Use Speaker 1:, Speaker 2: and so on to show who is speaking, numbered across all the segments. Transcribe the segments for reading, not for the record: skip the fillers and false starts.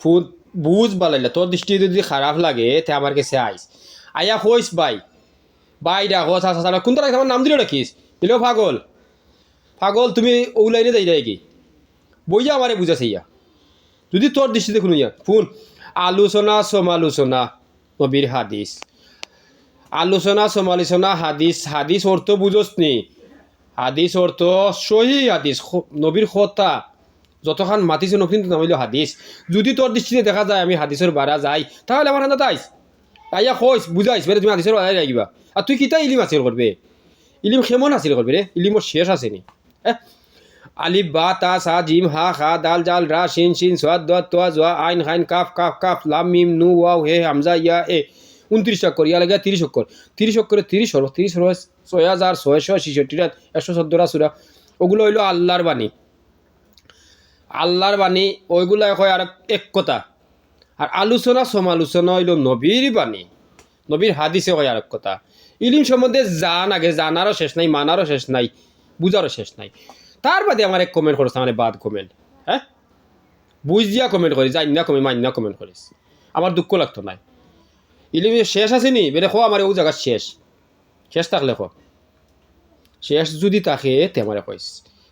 Speaker 1: ফুল বুঝ বালাইলা তোর দৃষ্টি যদি খারাপ লাগে তে আমার কাছে আইস আইয়া কইস ভাই ভাই ডাকো চাচা কোনটা রাখি আমার নাম দিলে রাখিস দিল পাগল পাগল তুমি ওলাইনে যাই যায় কি বইয়া আমারে বুঝাছে ইয়া যদি তোর দৃষ্টিতে কোনো ইয়া ফোন আলোচনা সমালোচনা নবীর হাদিস আলোচনা সমালোচনা হাদিস হাদিস অর্থ বুঝোস নি হাদিস অর্থ সহি হাদিস নবীর কথা যতক্ষণ মাতিছে নবীন নাম হইল হাদিস যদি তোর দৃষ্টিতে দেখা যায় আমি হাদিসের বাড়া যাই তাহলে আমার হাতে আইস আইয়া কইস বুঝাইস বেরে তুমি হাদিসের বাড়াই রাখবা আর তুই কিতা ইলিম হাসিল করবে ইলিম কেমন হাসিল করবে রে ইলিমর শেষ আসেনি হ্যাঁ আলিফ বা তা সা জিম হা খা দাল জাল রা শিন শিন সোয়াদ দোয়া তোয়া জোয়া আইন খাইন কাফ কাফ কাফ লাম মিম নু ওয়াও হে হামজা ইয়া এ 29 অক্ষর ইয়া লাগে 30 অক্ষর 30 অক্ষরে 30 হরফ 30 হরফ 6666 114 সূরা ওগুলো হইলো আল্লাহর বাণী আল্লাহর বাণী ওইগুলা কয় আর এক কথা আর আলোচনা সমালোচনা হইল নবীর বাণী নবীর হাদিসে কয় আর এক কথা ইলিম সম্বন্ধে জান আগে জানারও শেষ নাই মানারও শেষ নাই বুঝারও শেষ নাই তার বাদে আমার এক কমেন্ট করেছে মানে বাদ কমেন্ট হ্যাঁ বুঝিয়া কমেন্ট করি জানি না কমে মানি না কমেন্ট করিস আমার দুঃখ লাগতো নাই ইলিম শেষ আসেনি বেরে খো আমার ও জায়গা শেষ শেষ থাকলে খো শেষ যদি থাকে তে আমারে কইস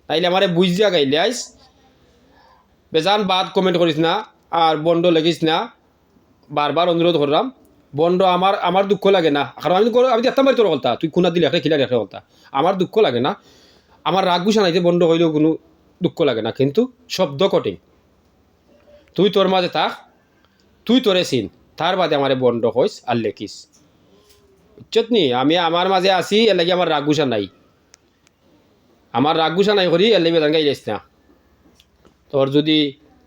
Speaker 1: তাইলে আমারে বুঝিয়া গাইলে আইস বেজান বাদ কমেন্ট করিস না আর বন্ড লেগিস না বারবার অনুরোধ করলাম বন্ড আমার দুঃখ লাগে না কারণ আমি দেখতাম পারি তোর কথা তুই খুনা দিলে একটা খিলা একটা কথা আমার দুঃখ লাগে না আমার রাগ গুছা নাইতে বন্ড হইলেও কোনো দুঃখ লাগে না কিন্তু শব্দ কঠিন তুই তোর মাঝে থাক তুই তোরে চিন তার বাদে আমারে বন্ড হইস আর লেখিস বুঝছত নি আমি আমার মাঝে আসি এর লাগে আমার রাগ গুছা নাই আমার রাগ গুছা নাই করি এর লাগে বেদান গাই যাইস না তোর যদি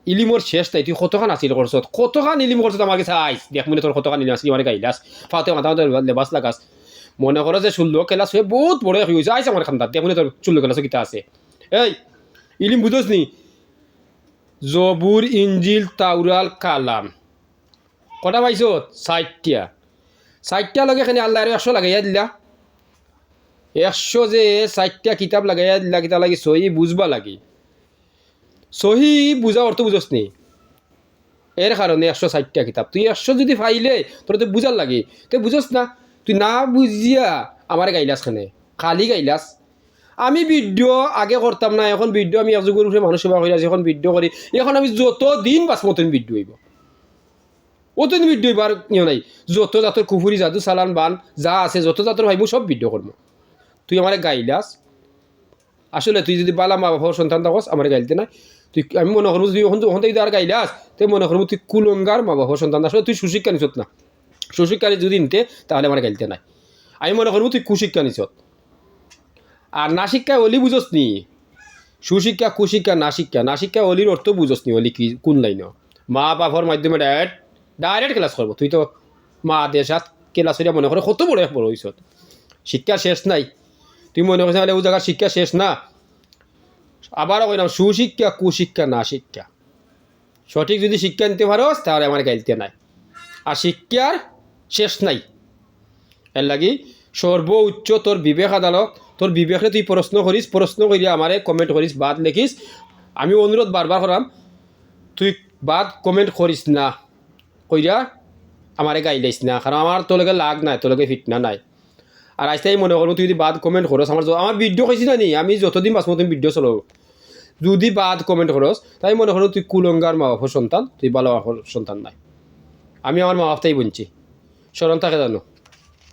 Speaker 1: ইলিমর শেষ তাই তুই কতখান আসিল করছ কতখান ইলিম করছ আমার কাছে আইস দেখ মনে তোর কতখান ইলিম আসলি আমার গাইলাস ফাতে মাথা লেবাস লাগাস মনে করো যে ষোলো ক্লাস হয়ে বহুত বড় হয়েছে আইস আমার খান্দার দেখ মনে তোর ষোলো ক্লাস কিতা আছে এই ইলিম বুঝোস নি জবুর ইঞ্জিল তাওরাল কালাম কটা পাইছ 60টা লগে এখানে আল্লাহ আর 100 লাগাইয়া দিলা 100 যে 60টা কিতাব লাগাইয়া দিলা কিতা লাগি সহি বুঝবা লাগি সহি বুঝা অর্থ বুঝোস নি এর কারণে 160টা কিতাব তুই 100 যদি ফাইলে তোর তো বুঝার লাগে তুই বুঝোস না তুই না বুঝিয়া আমার গাইলাস খানে খালি গাইলাস আমি ভিডিও আগে করতাম না এখন ভিডিও আমি একযোগের উপরে মানুষ সেবা করি এখন ভিডিও করি এখন আমি যতদিন বাঁচব মতন ভিডিও হইব অতদিন ভিডিও হইবার ইয়ে নাই যত জাতর কুফুরি জাদু চালান বান যা আছে যত জাতর ভাইব সব ভিডিও করবো তুই আমার গাইলাস আসলে তুই যদি বালা মা বাবার সন্তান থাকস আমার গাইলতে নাই তুই আমি মনে করবো তুই ওখান থেকে আর গাইলাস তুই মনে করবো তুই কুলঙ্গার মা বাবার সন্তান আসলে তুই সুশিক্ষা নিছত না সুশিক্ষা যদি নিতে তাহলে আমার গাইলতে নাই আমি মনে করবো তুই কুশিক্ষা নিছত আর না শিক্ষা অলি বুঝোস নি সুশিক্ষা কুশিক্ষা না শিক্ষা অলির অর্থ বুঝোস নি অলি কি কোন লাইন মা বাবার মাধ্যমে ডাইরেক্ট ক্লাস করবো তুই তো মা দেশাত ক্লাস হইয়া মনে করে কত বড় বড় হইছত শিক্ষা শেষ নাই তুই মনে করছিস ও জায়গার শিক্ষা শেষ না আবারও কইলাম সুশিক্ষা কুশিক্ষা না শিক্ষা সঠিক যদি শিক্ষা নিতে পারোস তাহলে আমার গাইলতে নাই আর শিক্ষার শেষ নাই এর লাগি সর্বোচ্চ তোর বিবেক আদালত তোর বিবেকে তুই প্রশ্ন করিয়া আমারে কমেন্ট করিস বাদ লেখিস আমি অনুরোধ বারবার করাম তুই বাদ কমেন্ট করিস না কইরা আমারে গাইলাইস না কারণ আমার তোর লগে লাগ নাই তোর লগে ফিটনা নাই আর আজ তাই মনে করবো তুই যদি বাদ কমেন্ট করস আমার ভিডিও কইছি না নি আমি যতদিন বাঁচবো তুমি ভিডিও চলো যদি বাদ কমেন্ট করস তাই মনে করো তুই কুলঙ্গার মা বাবার সন্তান তুই ভালো সন্তান নাই আমি আমার মা বাপটাই বলছি স্মরণ থাকে জানো